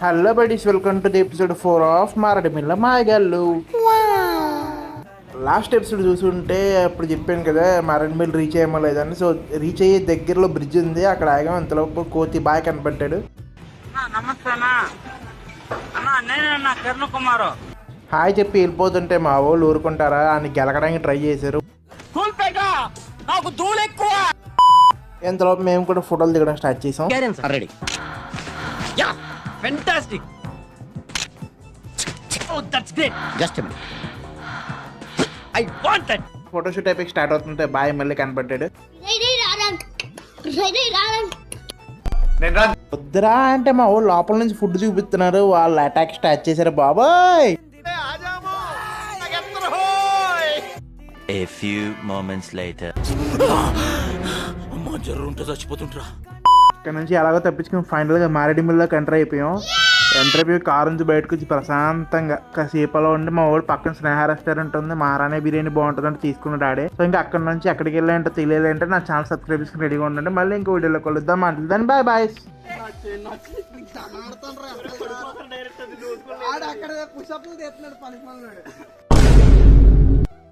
Hello buddies, welcome to the episode 4 of Maredumilli మాయగాళ్ళు. Last episode చూసుంటే అప్పుడు చెప్పాను కదా మారడిమిల్ రీచ్ అయ్యేమో లేదని. సో రీచ్ అయ్యే దగ్గరలో బ్రిడ్జ్ ఉంది, అక్కడ ఆగాం. అంతలోపు కోతి బాయ్ కనపడ్డాడు. హాయ్ చెప్పి వెళ్ళిపోతుంటే మా వాళ్ళు ఊరుకుంటారా అని గెలకడానికి ట్రై చేశారు. ఎంతలోపు మేము కూడా ఫోటోలు దిగడం స్టార్ట్ చేసాం. Fantastic! Oh, that's great! Just a minute. I want that! Photoshoot అయిపోయి స్టార్ట్ అవుతుంటే బాయ్ మళ్ళీ కనపడ్డాడు. వద్దురా అంటే మా వాళ్ళు లోపల నుంచి ఫుడ్ చూపిస్తున్నారు. వాళ్ళు అటాక్ స్టార్ట్ చేశారు బాబాయ్. A few moments later. అమ్మా జర్రుంటే చచ్చిపోతుంటరా. ఇక్కడ నుంచి ఎలాగో తప్పించుకుని ఫైనల్గా మారేడుమిల్లోకి ఎంటర్ అయిపోయాం. ఎంటర్ అయిపోయి కారు నుంచి బయటకు వచ్చి ప్రశాంతంగా కాసేపలో ఉండి మా వాడు పక్కన స్నేహ రెస్టారెంట్ ఉంది, మహారాణి బిర్యానీ బాగుంటుంది అంటే తీసుకున్నాడు ఆడే. సో ఇంకా అక్కడ నుంచి ఎక్కడికి వెళ్ళాలంటే తెలియాలంటే నా ఛానల్ సబ్స్క్రైబ్ చేసుకుని రెడీగా ఉండండి. మళ్ళీ ఇంకో వీడియోలో కలుద్దాం. అంటే దాన్ని బాయ్ బాయ్.